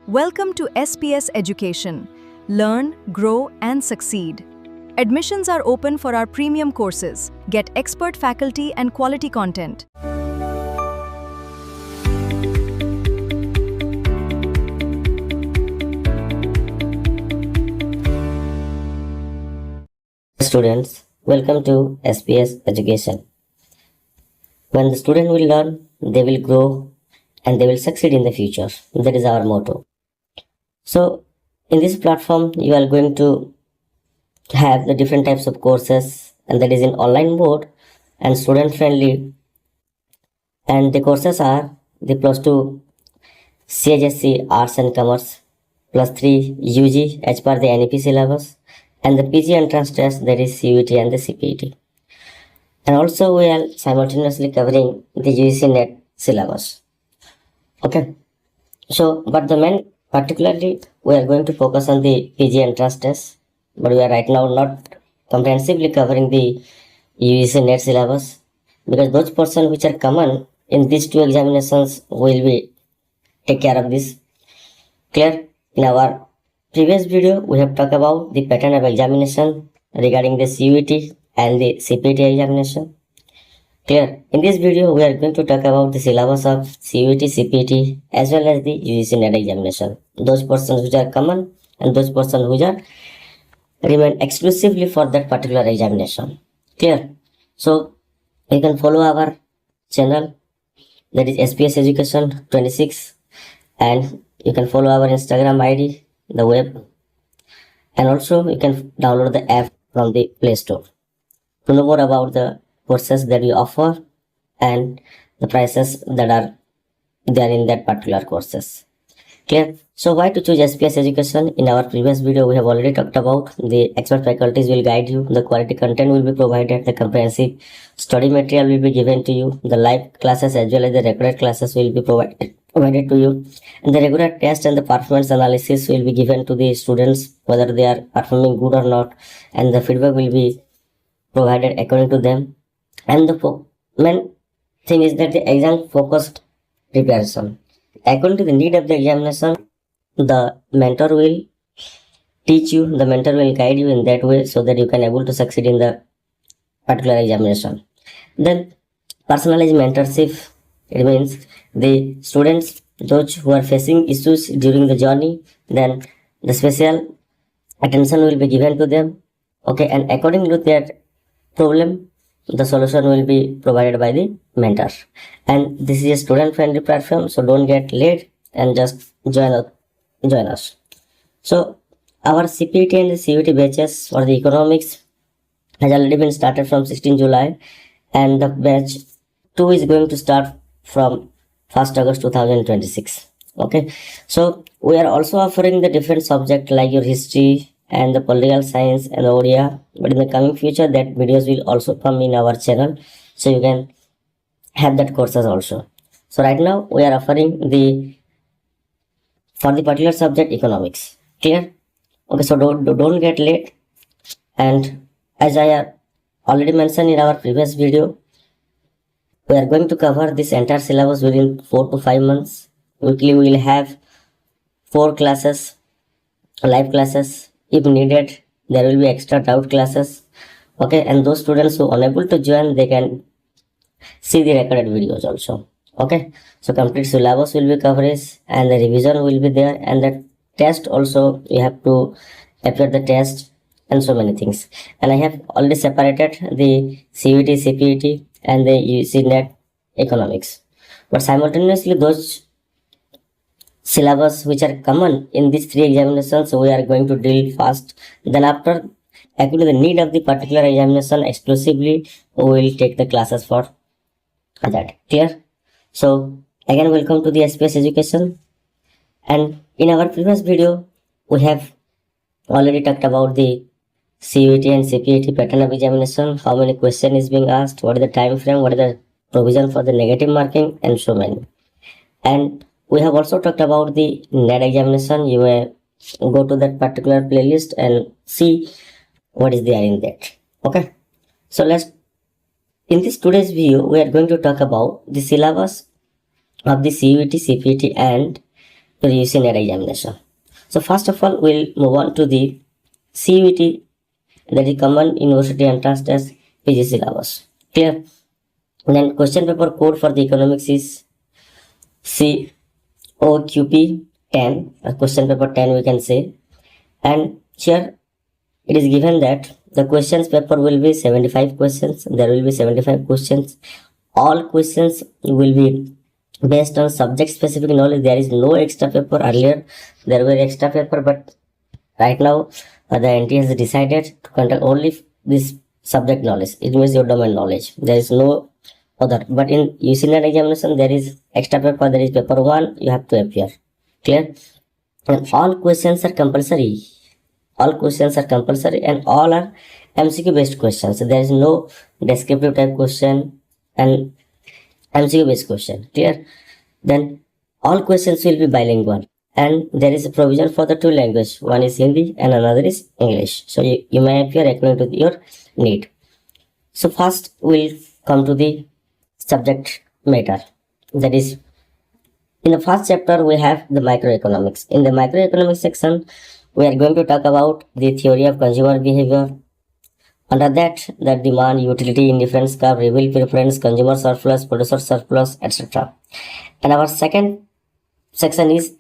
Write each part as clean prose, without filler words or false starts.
Welcome to SPS Education. Learn, grow, and succeed. Admissions are open for our premium courses. Get expert faculty and quality content. Students, welcome to SPS Education. When the student will learn, they will grow and they will succeed in the future. That is our motto. So, in this platform, you are going to have the different types of courses, and that is in online mode and student friendly. And the courses are the +2 CHSC Arts and Commerce, +3 UG as per the NEP syllabus, and the PG entrance test, that is CUET and the CPET. And also we are simultaneously covering the UGC NET syllabus. Okay, so but the main particularly we are going to focus on the PG entrance test, but we are right now not comprehensively covering the UGC NET syllabus, because those portions which are common in these two examinations will be take care of this. Clear? In our previous video we have talked about the pattern of examination regarding the CUET and the CPET examination. Clear? In this video we are going to talk about the syllabus of CUET, CPET as well as the UGC NET examination. Those portions which are common and those portions which are remain exclusively for that particular examination. Clear? So you can follow our channel, that is SPS Education 26, and you can follow our Instagram ID, the web, and also you can download the app from the Play Store to know more about the courses that we offer and the prices that are there in that particular courses. Clear? So why to choose SPS Education? In our previous video we have already talked about the expert faculties will guide you, the quality content will be provided, the comprehensive study material will be given to you, the live classes as well as the recorded classes will be provided to you, and the regular test and the performance analysis will be given to the students whether they are performing good or not, and the feedback will be provided according to them. And the main thing is that the exam focused preparation according to the need of the examination. The mentor will teach you, the mentor will guide you in that way so that you can able to succeed in the particular examination. Then personalized mentorship, it means the students, those who are facing issues during the journey, then the special attention will be given to them. Okay, and according to their problem, the solution will be provided by the mentor. And this is a student friendly platform, so don't get late and just join us. So our CPET and the CUET batches for the economics has already been started from 16 July, and the batch 2 is going to start from 1st August 2026. Okay, so we are also offering the different subject like your history and the political science and the ODIA, but in the coming future that videos will also come in our channel, so you can have that courses also. So right now we are offering the for the particular subject economics. Clear? Okay, so don't get late. And as I have already mentioned in our previous video, we are going to cover this entire syllabus within 4 to 5 months. Weekly we will have 4 classes, live classes. If needed, there will be extra doubt classes. Okay, and those students who are unable to join, they can see the recorded videos also. Okay, so complete syllabus will be coverage and the revision will be there, and the test also you have to appear the test and so many things. And I have already separated the CUET, CPET and the UGC NET economics, but simultaneously those syllabus which are common in these 3 examinations we are going to deal first. Then after, according to the need of the particular examination, exclusively we will take the classes for that. Clear? So again, welcome to the SPS Education. And in our previous video we have already talked about the CUET and CPET pattern of examination, how many questions is being asked, what is the time frame, what is the provision for the negative marking, and so many. And we have also talked about the NET examination. You may go to that particular playlist and see what is there in that. Okay, so in this today's video we are going to talk about the syllabus of the CUET, CPET and to the UGC NET examination. So first of all, we'll move on to the CUET, that is Common University Entrance Test PG syllabus. Clear? Then question paper code for the economics is COQP 10, question paper 10 we can say. And here it is given that the questions paper will be 75 questions. There will be 75 questions. All questions will be based on subject specific knowledge. There is no extra paper. Earlier there were extra paper, but right now the NT has decided to conduct only this subject knowledge. It means your domain knowledge. There is no other. But in UGC NET examination there is extra paper. There is paper 1. You have to appear. Clear? And all questions are compulsory. All questions are compulsory and all are MCQ based questions. So there is no descriptive type question and MCQ based question. Clear? Then all questions will be bilingual and there is a provision for the two languages. One is Hindi and another is English. So you may appear according to your need. So first we'll come to the subject matter. That is, in the first chapter we have the microeconomics. In the microeconomics section, we are going to talk about the theory of consumer behavior. Under that, the demand, utility, indifference curve, reveal preference, consumer surplus, producer surplus, etc. And our second section is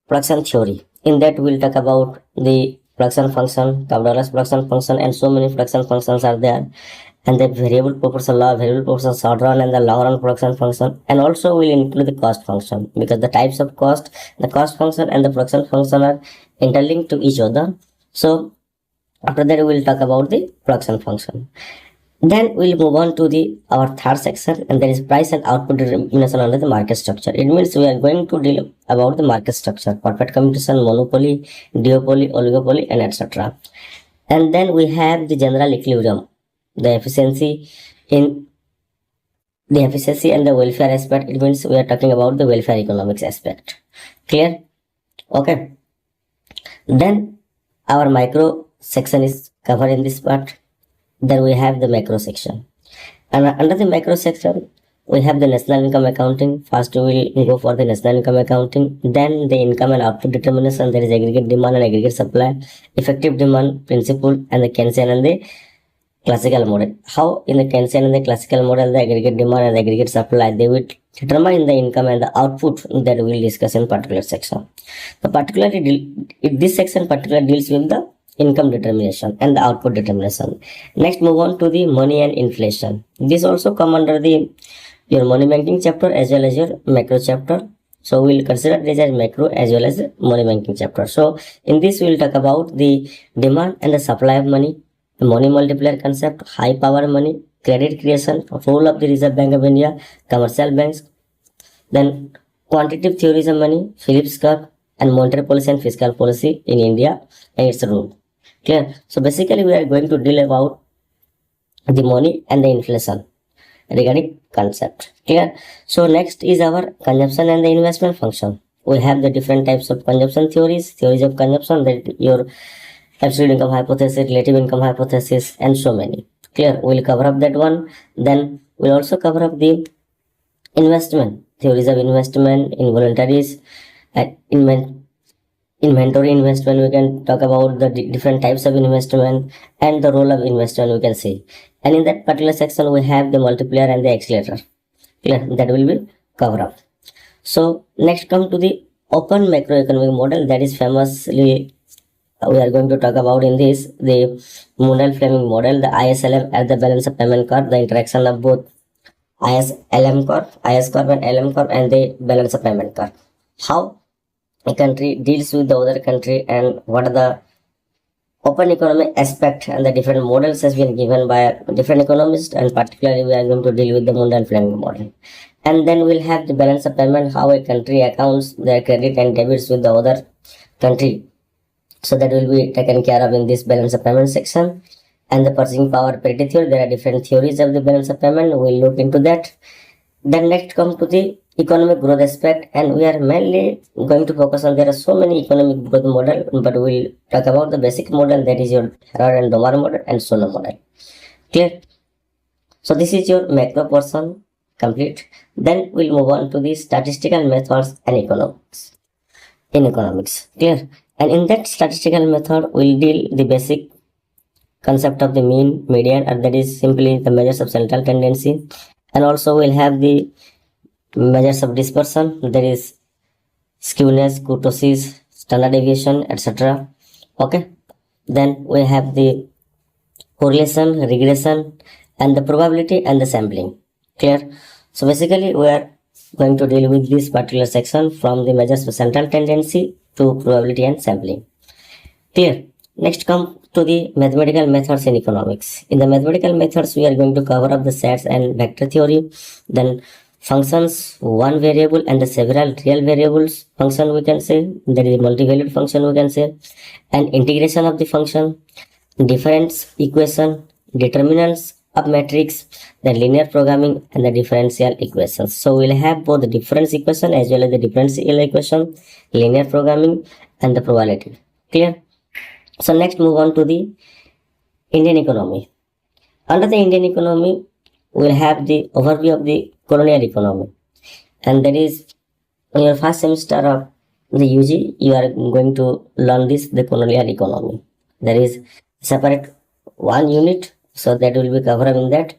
production theory. In that, we will talk about the production function, Cavadalas production function, and so many production functions are there. And the variable proportion law, variable proportion short run, and the long run production function. And also we will include the cost function, because the types of cost, the cost function and the production function are interlinked to each other. So after that we will talk about the production function. Then we'll move on to our third section, and that is price and output determination under the market structure. It means we are going to deal about the market structure, perfect competition, monopoly, duopoly, oligopoly, and etc. And then we have the general equilibrium, the efficiency and the welfare aspect. It means we are talking about the welfare economics aspect. Clear? Okay. Then our micro section is covered in this part. Then we have the macro section, and under the macro section we have the national income accounting. First we will go for the national income accounting, then the income and output determination. There is aggregate demand and aggregate supply, effective demand principle, and the Keynesian and the classical model. How in the Keynesian and the classical model, the aggregate demand and the aggregate supply, they will determine the income and the output, that we will discuss in particular section. This section particularly deals with the income determination and the output determination. Next, move on to the money and inflation. This also come under your money banking chapter as well as your macro chapter. So we will consider this as macro as well as money banking chapter. So in this we will talk about the demand and the supply of money, the money multiplier concept, high power money, credit creation, role of the Reserve Bank of India, commercial banks, then quantitative theories of money, Phillips curve, and monetary policy and fiscal policy in India and its role. Clear? So basically we are going to deal about the money and the inflation regarding concept. Clear? So next is our consumption and the investment function. We have the different types of consumption theories of consumption, that your absolute income hypothesis, relative income hypothesis, and so many. Clear? We'll cover up that one. Then we'll also cover up the investment, theories of investment, involuntaries, and inventory investment. We can talk about the different types of investment and the role of investment, we can see. And in that particular section we have the multiplier and the accelerator. Clear? That will be covered up. So next come to the open macroeconomic model, that is famously we are going to talk about in this, the Mundell-Fleming model, the ISLM at the balance of payment curve, the interaction of both ISLM curve, IS curve and LM curve, and the balance of payment curve. How a country deals with the other country, and what are the open economic aspect, and the different models has been given by different economists, and particularly we are going to deal with the Mundell-Fleming model. And then we'll have the balance of payment, how a country accounts their credit and debits with the other country. So that will be taken care of in this balance of payment section. And the purchasing power parity theory, there are different theories of the balance of payment. We'll look into that. Then next come to the economic growth aspect, and we are mainly going to focus on, there are so many economic growth model, but we'll talk about the basic model, that is your Harrod and Domar model and Sono model. Clear? So this is your macro portion complete. Then we'll move on to the statistical methods and economics. in economics. Clear? And in that statistical method, we'll deal the basic concept of the mean, median, and that is simply the measures of central tendency. And also we'll have the measures of dispersion, that is skewness, kurtosis, standard deviation, etc. Okay. Then we have the correlation, regression, and the probability and the sampling. Clear? So basically we are going to deal with this particular section from the measures of central tendency to probability and sampling. Clear? Next come to the mathematical methods in economics. In the mathematical methods, we are going to cover up the sets and vector theory, then functions, one variable and the several real variables function we can say, that is multivalued function we can say, and integration of the function, difference equation, determinants of matrix, the linear programming and the differential equations. So we'll have both the difference equation as well as the differential equation, linear programming and the probability. Clear? So next move on to the Indian economy. Under the Indian economy, we'll have the overview of the colonial economy. And that is in your first semester of the UG, you are going to learn this, the colonial economy. There is separate one unit, so that will be covering that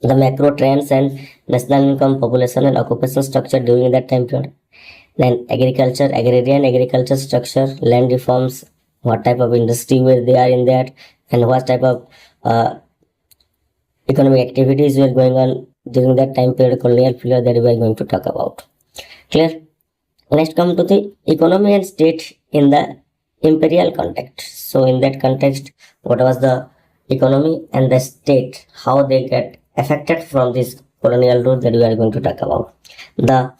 the macro trends and national income, population and occupation structure during that time period. Then agriculture, agrarian agriculture structure, land reforms, what type of industry were they are in that, and what type of economic activities were going on during that time period, colonial period, that we are going to talk about. Clear? Next come to the economy and state in the imperial context. So in that context, what was the economy and the state, how they get affected from this colonial rule, that we are going to talk about. The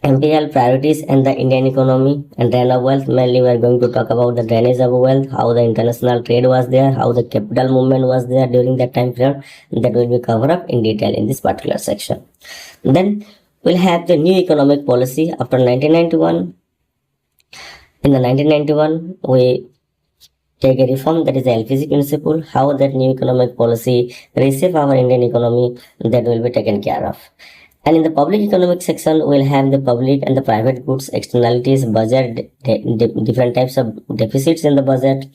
imperial priorities and the Indian economy and drain of wealth. Mainly we are going to talk about the drainage of wealth, how the international trade was there, how the capital movement was there during that time period. That will be covered up in detail in this particular section. Then we'll have the new economic policy after 1991. In the 1991, we take a reform, that is the LPG principle, how that new economic policy reshape our Indian economy, that will be taken care of. And in the public economic section, we'll have the public and the private goods, externalities, budget, different types of deficits in the budget,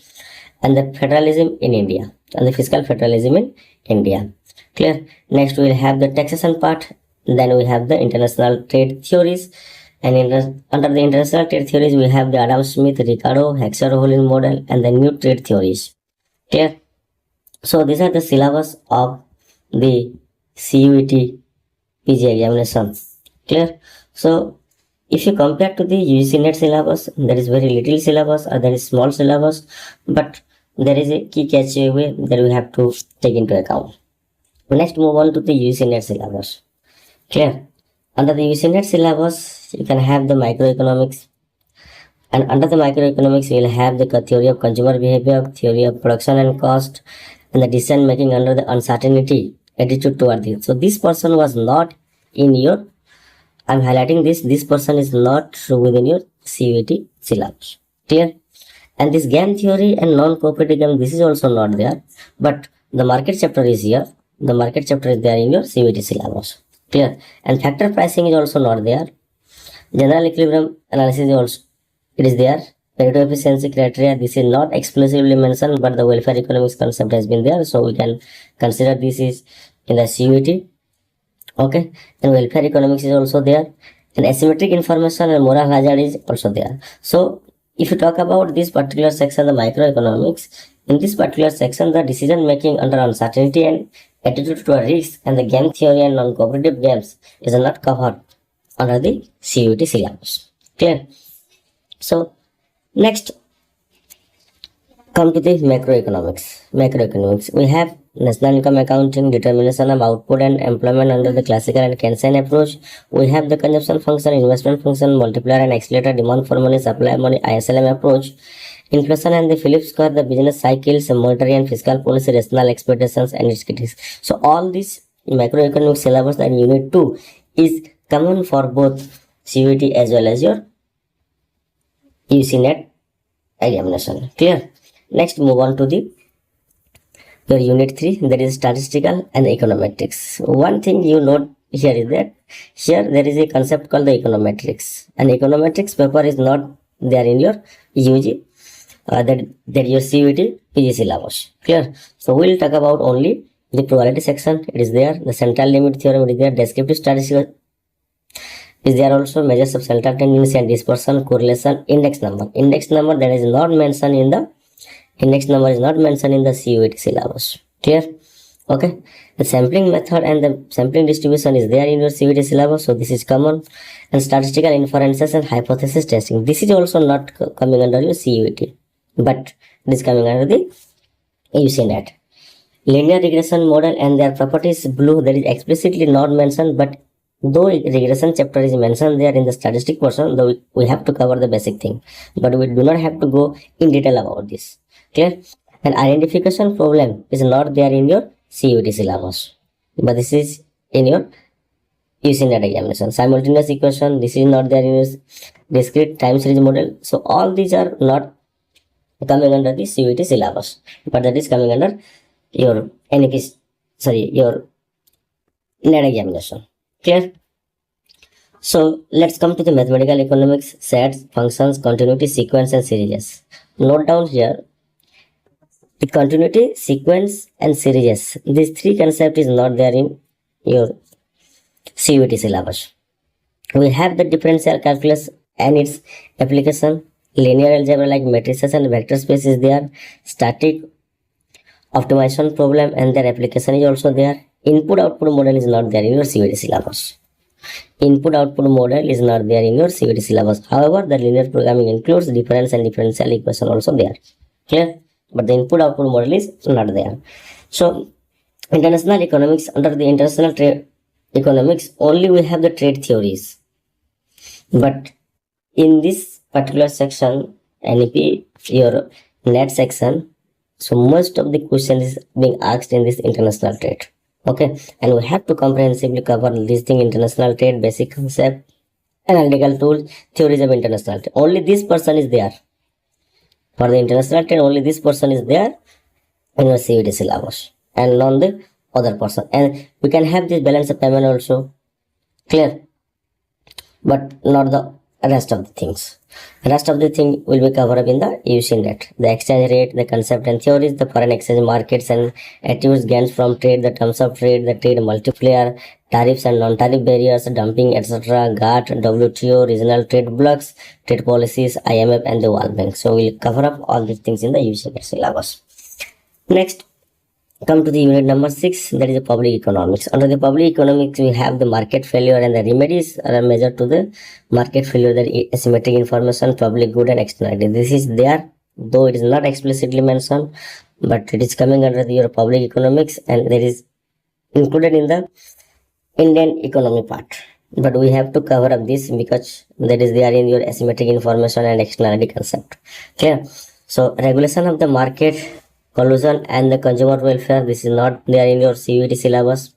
and the federalism in India, and the fiscal federalism in India. Clear? Next, we'll have the taxation part. Then we have the international trade theories. And under the international trade theories, we have the Adam Smith, Ricardo, Hexer-Holin model, and the new trade theories. Clear? So these are the syllabus of the CUET PG examination. Clear? So if you compare to the UGC NET syllabus, there is very little syllabus or there is small syllabus, but there is a key catchaway that we have to take into account. Next, move on to the UGC NET syllabus. Clear? Under the UGC NET syllabus, you can have the microeconomics, and under the microeconomics, you will have the theory of consumer behavior, theory of production and cost, and the decision making under the uncertainty attitude toward it. So this person was not in your, I'm highlighting this person is not within your CUET syllabus. Clear? And this game theory and non-cooperative game, this is also not there, but the market chapter is here. The market chapter is there in your CUET syllabus. Clear? And factor pricing is also not there. General equilibrium analysis is also, it is there. Pareto efficiency criteria, this is not explicitly mentioned, but the welfare economics concept has been there, so we can consider this is in the CUET. Okay, and welfare economics is also there, and asymmetric information and moral hazard is also there. So if you talk about this particular section, the microeconomics, in this particular section, the decision making under uncertainty and attitude to a risk and the game theory and non-cooperative games is not covered under the CUET syllabus. Clear? So next, come to the macroeconomics. We have national income accounting, determination of output and employment under the classical and Keynesian approach. We have the consumption function, investment function, multiplier and accelerator, demand for money, supply money, ISLM approach, inflation and the Phillips curve, the business cycles, monetary and fiscal policy, rational expectations and its critics. So all this macroeconomic syllabus that unit 2 is common for both CUET as well as your UGC NET examination. Clear? Next, move on to the your unit 3, that is statistical and econometrics. One thing you note here is that here there is a concept called the econometrics, and econometrics paper is not they are in your UG, that your CUET PG syllabus. Clear? So we'll talk about only the probability section. It is there. The central limit theorem, it is there. Descriptive statistics is there also. Measures of central tendency and dispersion, correlation, index number. Index number that is not mentioned in the CUET syllabus. Clear? Okay. The sampling method and the sampling distribution is there in your CUET syllabus, so this is common. And statistical inferences and hypothesis testing. This is also not coming under your CUET, but it is coming under the UGC NET. Linear regression model and their properties, blue, that is explicitly not mentioned, but though regression chapter is mentioned there in the statistic portion, though we have to cover the basic thing, but we do not have to go in detail about this. Clear? An identification problem is not there in your CUET syllabus, but this is in your UGC NET examination. Simultaneous equation, this is not there in your discrete time series model. So all these are not coming under the CUET syllabus, but that is coming under your your NET examination. Clear? So let's come to the mathematical economics, sets, functions, continuity, sequence, and series. Note down here the continuity, sequence, and series. These three concepts is not there in your CUET syllabus. We have the differential calculus and its application. Linear algebra like matrices and vector space is there. Static optimization problem and their application is also there. Input-output model is not there in your CUET syllabus. Input-output model is not there in your CUET syllabus. However, the linear programming includes difference and differential equation also there. Clear? But the input-output model is not there. So, international economics, under the international trade economics, only we have the trade theories. But in this particular section, NEP, your NET section, so most of the question is being asked in this international trade. Okay, and we have to comprehensively cover this thing: international trade, basic concept, analytical tools, theories of international trade. Only this person is there. For the international trade, only this person is there in your CUET syllabus, and not the other person. And we can have this balance of payment also. Clear? But not the rest of the things. Rest of the thing will be covered up in the UGC NET. The exchange rate, the concept and theories, the foreign exchange markets and attributes gains from trade, the terms of trade, the trade multiplier, tariffs and non-tariff barriers, dumping, etc., GATT, WTO, regional trade blocks, trade policies, IMF and the World Bank. So we'll cover up all these things in the UGC NET syllabus. Next, come to the unit number 6, that is the public economics. Under the public economics, we have the market failure, and the remedies are measured to the market failure, that asymmetric information, public good and externality. This is there, though it is not explicitly mentioned, but it is coming under your public economics, and that is included in the Indian economy part. But we have to cover up this because that is there in your asymmetric information and externality concept. Clear? So regulation of the market, collusion and the consumer welfare, this is not there in your CUET syllabus.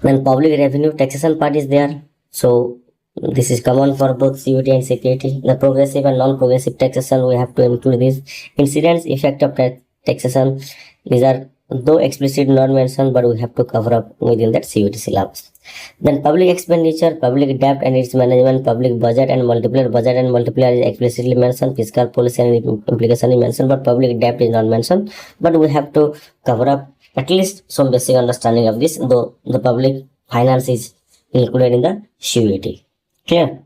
Then public revenue taxation part is there, so this is common for both CUET and CPET. The progressive and non-progressive taxation, we have to include this. Incidence, effect of taxation, these are though explicit not mentioned, but we have to cover up within that CUET syllabus. Then public expenditure, public debt and its management, public budget and multiplier. Budget and multiplier is explicitly mentioned. Fiscal policy and implication is mentioned, but public debt is not mentioned. But we have to cover up at least some basic understanding of this, though the public finance is included in the CUET. Clear?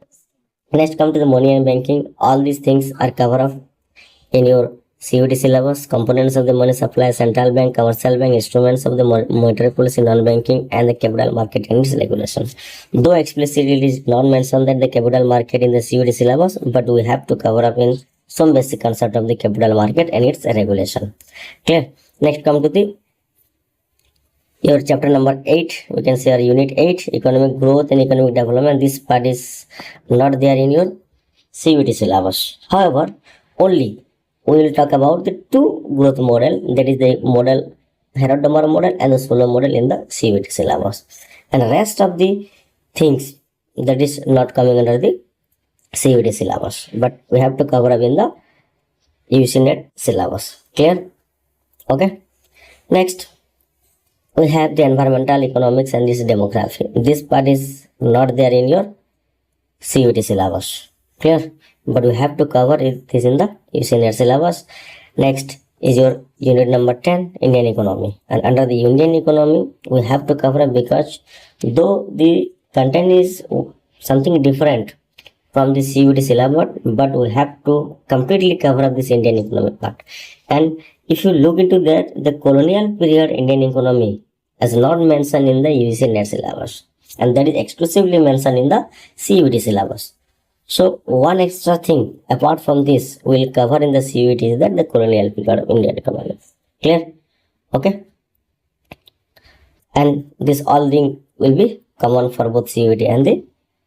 Next, come to the money and banking. All these things are covered up in your CUET syllabus. Components of the money supply, central bank, commercial bank, instruments of the monetary policy, non-banking, and the capital market and its regulation. Though explicitly it is not mentioned that the capital market in the CUET syllabus, but we have to cover up in some basic concept of the capital market and its regulation. Clear? Next, come to the your chapter number 8. We can say our unit 8, economic growth and economic development. This part is not there in your CUET syllabus. However, only we will talk about the two growth model, that is the model Herod-Domar model and the Solow model in the CUET syllabus, and rest of the things that is not coming under the CUET syllabus, but we have to cover up in the UGC NET syllabus. Clear? Okay. Next, we have the environmental economics and this demography. This part is not there in your CUET syllabus. Clear? but we have to cover this in the UGC NET syllabus. Next is your unit number 10, Indian economy, and under the Indian economy we have to cover because though the content is something different from the CUET syllabus, but we have to completely cover up this Indian economy part. And if you look into that, the colonial period Indian economy is not mentioned in the UGC NET syllabus, and that is exclusively mentioned in the CUET syllabus. So one extra thing apart from this we will cover in the CUET is that the colonial period of Indian economy. Clear? Okay. And this all thing will be common for both CUET and the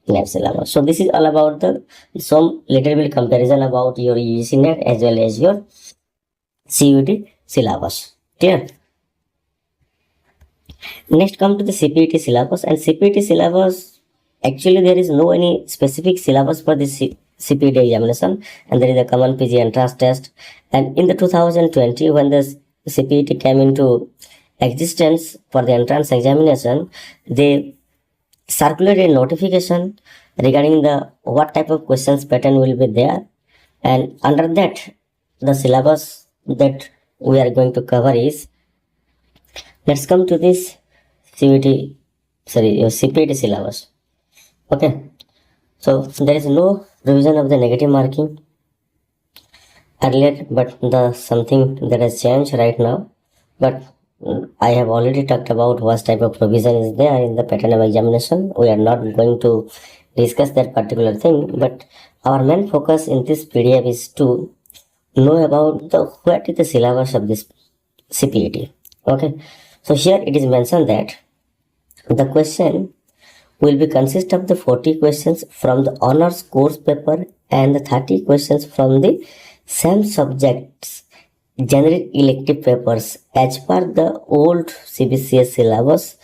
NET syllabus. So this is all about the some little bit comparison about your UGC NET as well as your CUET syllabus. Clear? Next come to the CPET syllabus, and CPET syllabus actually there is no any specific syllabus for this CPET examination, and there is a common PG entrance test. And in the 2020 when the CPET came into existence for the entrance examination, they circulated a notification regarding the what type of questions pattern will be there, and under that the syllabus that we are going to cover is, let's come to this your CPET syllabus. Okay, so there is no revision of the negative marking earlier, but the something that has changed right now. But I have already talked about what type of provision is there in the pattern of examination. We are not going to discuss that particular thing, but our main focus in this PDF is to know about what is the syllabus of this CPET. Okay, so here it is mentioned that the question will be consist of the 40 questions from the honors course paper and the 30 questions from the same subjects generic elective papers as per the old CBCS syllabus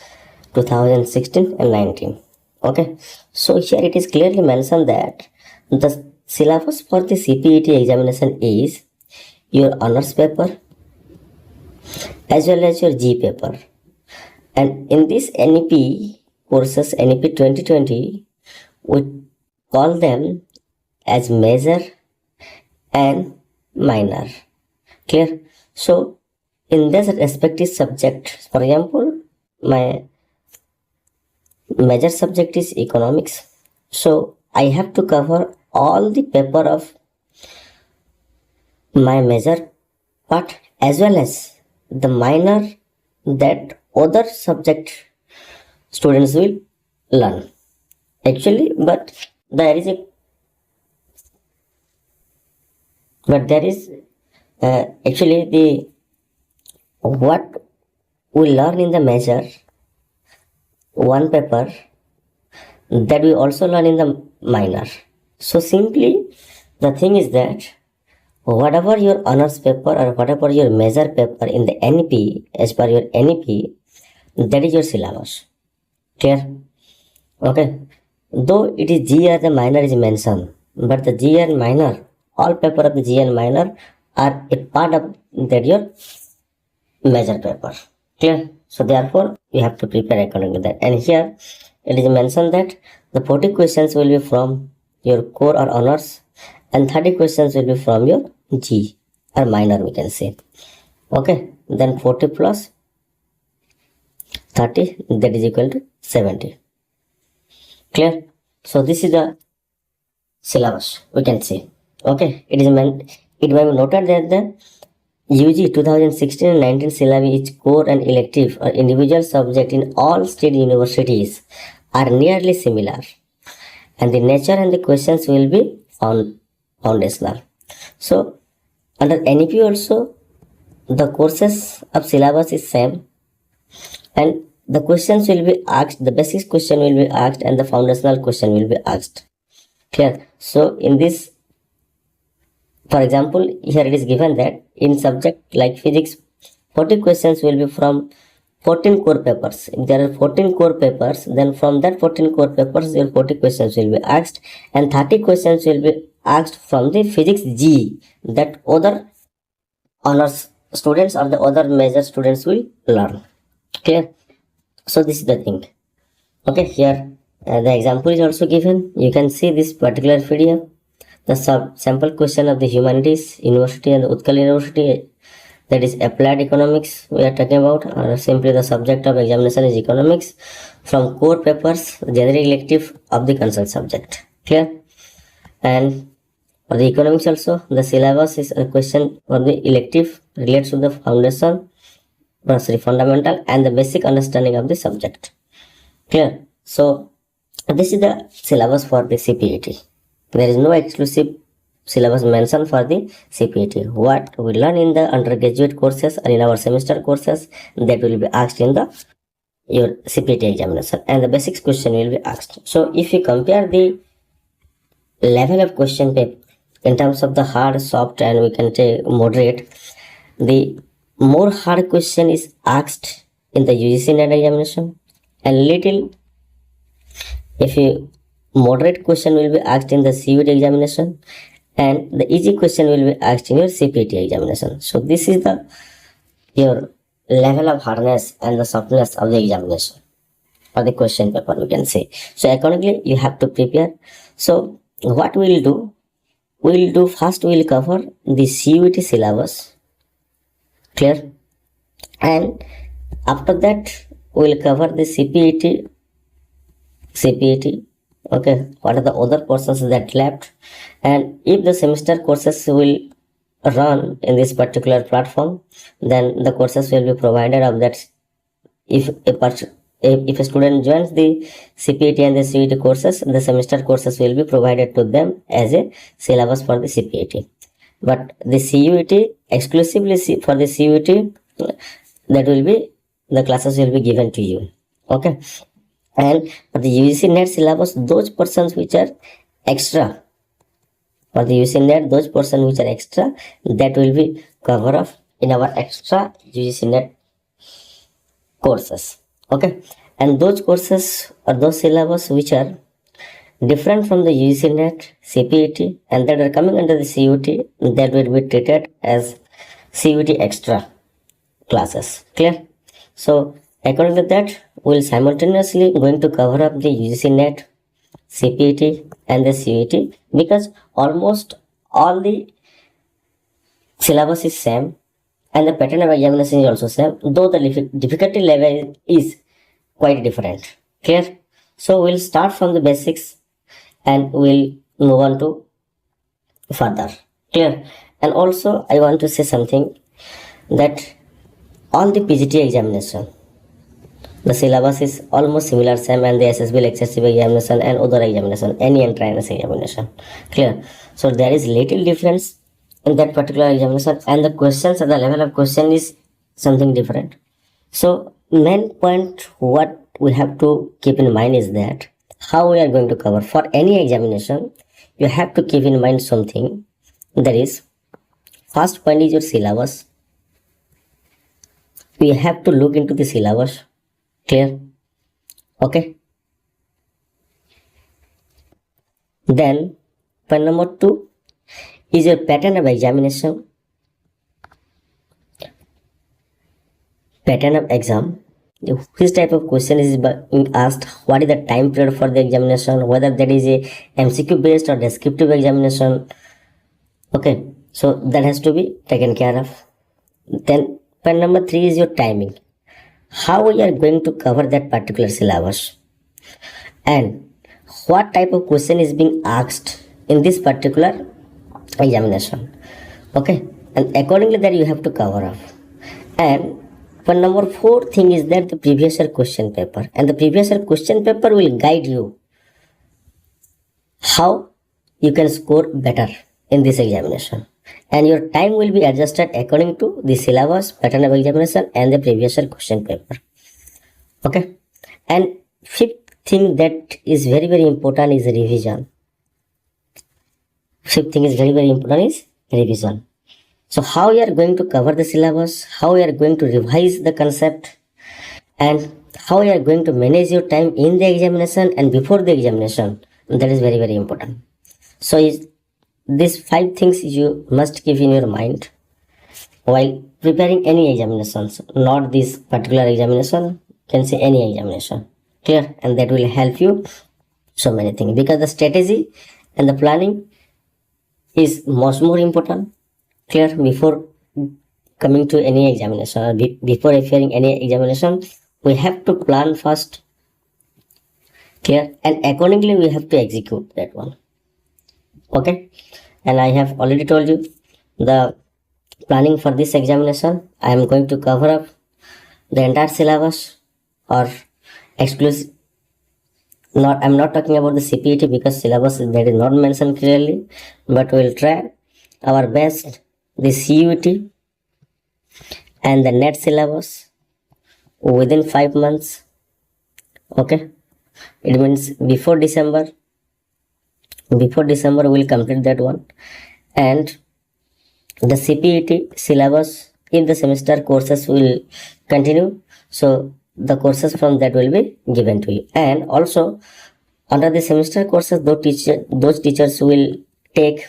2016 and 19. Okay, so here it is clearly mentioned that the syllabus for the CPET examination is your honors paper as well as your G paper, and in this NEP courses, NEP 2020, we call them as major and minor. Clear? So in this respective subject, for example, my major subject is economics, so I have to cover all the paper of my major part as well as the minor that other subject students will learn actually, but there is actually the what we learn in the major one paper that we also learn in the minor. So simply the thing is that whatever your honors paper or whatever your major paper in the NEP, as per your NEP, that is your syllabus. Clear? Okay, though it is G or the minor is mentioned, but the G and minor, all paper of the G and minor are a part of that your major paper. Clear? So therefore you have to prepare according to that. And here it is mentioned that the 40 questions will be from your core or honors and 30 questions will be from your G or minor, we can say. Okay, then 40 plus 30, that is equal to 70. Clear? So this is the syllabus, we can say. Okay, it may be noted that the UG 2016 and 19 syllabi is core and elective or individual subject in all state universities are nearly similar, and the nature and the questions will be foundational. So under NEP also the courses of syllabus is same, and the questions will be asked, the basic question will be asked and the foundational question will be asked. Clear? So in this, for example, here it is given that in subject like physics, 40 questions will be from 14 core papers. If there are 14 core papers, then from that 14 core papers, your 40 questions will be asked, and 30 questions will be asked from the physics G that other honors students or the other major students will learn. Clear? So this is the thing. Okay, here the example is also given. You can see this particular PDF. the sample question of the humanities university and the Utkal University, that is applied economics we are talking about, or simply the subject of examination is economics from core papers, general elective of the concerned subject. Clear? And for the economics also, the syllabus is a question for the elective relates to the foundation, fundamental and the basic understanding of the subject. Clear? So this is the syllabus for the CPET. There is no exclusive syllabus mentioned for the CPET. What we learn in the undergraduate courses or in our semester courses, that will be asked in the your CPET examination, and the basics question will be asked. So if you compare the level of question paper in terms of the hard, soft, and we can take moderate, the more hard question is asked in the UGC NET examination, and little, if you moderate question will be asked in the CUET examination, and the easy question will be asked in your CPET examination. So this is the your level of hardness and the softness of the examination or the question paper, we can say. So accordingly you have to prepare. So what we will do first, we will cover the CUET syllabus. Clear? And after that we will cover the CPET. Okay, what are the other portions that left? And if the semester courses will run in this particular platform, then the courses will be provided of that. If a student joins the CPET and the CUET courses, the semester courses will be provided to them as a syllabus for the CPET. But the CUET, exclusively for the CUET, that will be, the classes will be given to you. Okay. And for the UGC NET syllabus, those portions which are extra, for the UGC NET, those portions which are extra, that will be covered up in our extra UGC NET courses. Okay. And those courses or those syllabus which are different from the UGC NET, CPET, and that are coming under the CUET, that will be treated as CUET extra classes. Clear? So according to that, we will simultaneously going to cover up the UGC NET, CPET, and the CUET, because almost all the syllabus is same and the pattern of examination is also same, though the difficulty level is quite different. Clear? So we'll start from the basics and we'll move on to further. Clear? And also I want to say something, that all the PGT examination, the syllabus is almost similar same, and the SSB lectureship examination and other examination, any entrance examination. Clear? So there is little difference in that particular examination, and the questions at the level of question is something different. So main point what we have to keep in mind is that how we are going to cover for any examination. You have to keep in mind something, that is, first point is your syllabus. We have to look into the syllabus. Clear? Okay. Then point number 2 is your pattern of examination. Pattern of exam, which type of question is being asked, what is the time period for the examination, whether that is a MCQ based or descriptive examination. Okay, so that has to be taken care of. Then point number 3 is your timing, how we are going to cover that particular syllabus, and what type of question is being asked in this particular examination. Okay, and accordingly that you have to cover up. And point number 4 thing is that the previous year question paper, and the previous year question paper will guide you how you can score better in this examination, and your time will be adjusted according to the syllabus, pattern of examination, and the previous year question paper. Okay. And 5th thing that is very important is revision. 5th thing is very important is revision. So how you are going to cover the syllabus, how you are going to revise the concept, and how you are going to manage your time in the examination and before the examination, that is very important. So these 5 things you must keep in your mind while preparing any examinations, not this particular examination, can say any examination. Clear? And that will help you so many things, because the strategy and the planning is much more important. Clear? Before coming to any examination or before appearing any examination, we have to plan first. Clear? And accordingly we have to execute that one. Okay, and I have already told you the planning for this examination. I am going to cover up the entire syllabus, or exclusive. I'm not talking about the CPET because syllabus that is not mentioned clearly, but we will try our best the CUET and the NET syllabus within 5 months. Okay, it means before December we'll complete that one. And the CPET syllabus in the semester courses will continue, so the courses from that will be given to you. And also under the semester courses, those teachers will take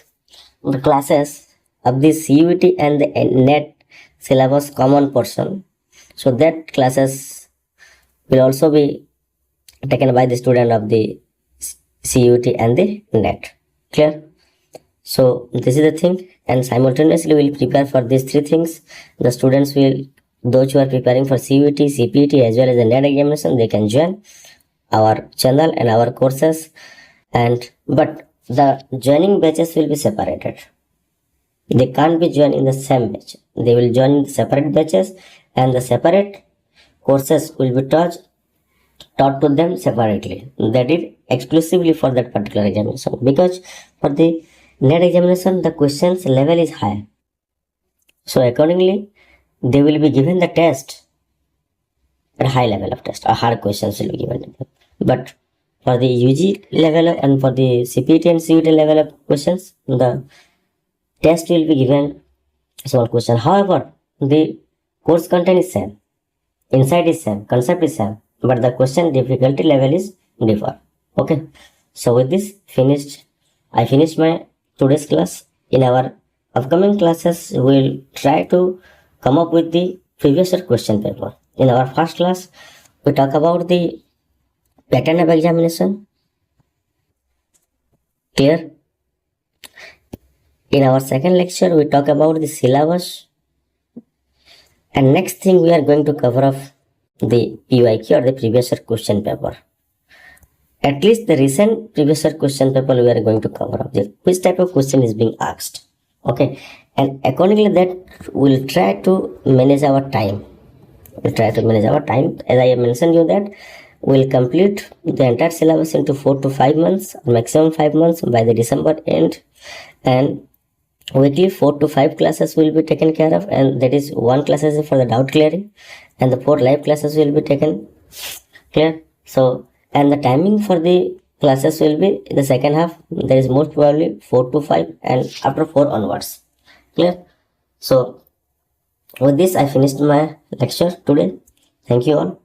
the classes of the CUET and the NET syllabus common portion, so that classes will also be taken by the student of the CUET and the NET. Clear? So this is the thing, and simultaneously we will prepare for these three things. The students will, those who are preparing for CUET, CPET as well as the NET examination, they can join our channel and our courses. But the joining batches will be separated. They can't be joined in the same batch. They will join in separate batches, and the separate courses will be taught to them separately. That is exclusively for that particular examination, because for the NET examination the questions level is high. So accordingly they will be given the test at high level of test, or hard questions will be given to them. But for the UG level and for the CPET and CUET level of questions, the test will be given small question. However, the course content is same, insight is same, concept is same, but the question difficulty level is different. Okay, so with this I finished my today's class. In our upcoming classes we will try to come up with the previous year question paper. In our first class we talk about the pattern of examination. Clear? In our second lecture we talk about the syllabus, and next thing we are going to cover up the PYQ, or the previous year question paper. At least the recent previous year question paper we are going to cover up which type of question is being asked. Okay, and accordingly that we'll try to manage our time. As I have mentioned you that we'll complete the entire syllabus into 4 to 5 months, maximum 5 months by the December end, and weekly 4 to 5 classes will be taken care of, and that is 1 class is for the doubt clearing, and the 4 live classes will be taken. Clear? So, and the timing for the classes will be in the second half. There is most probably 4 to 5 and after 4 onwards. Clear? So with this I finished my lecture today. Thank you all.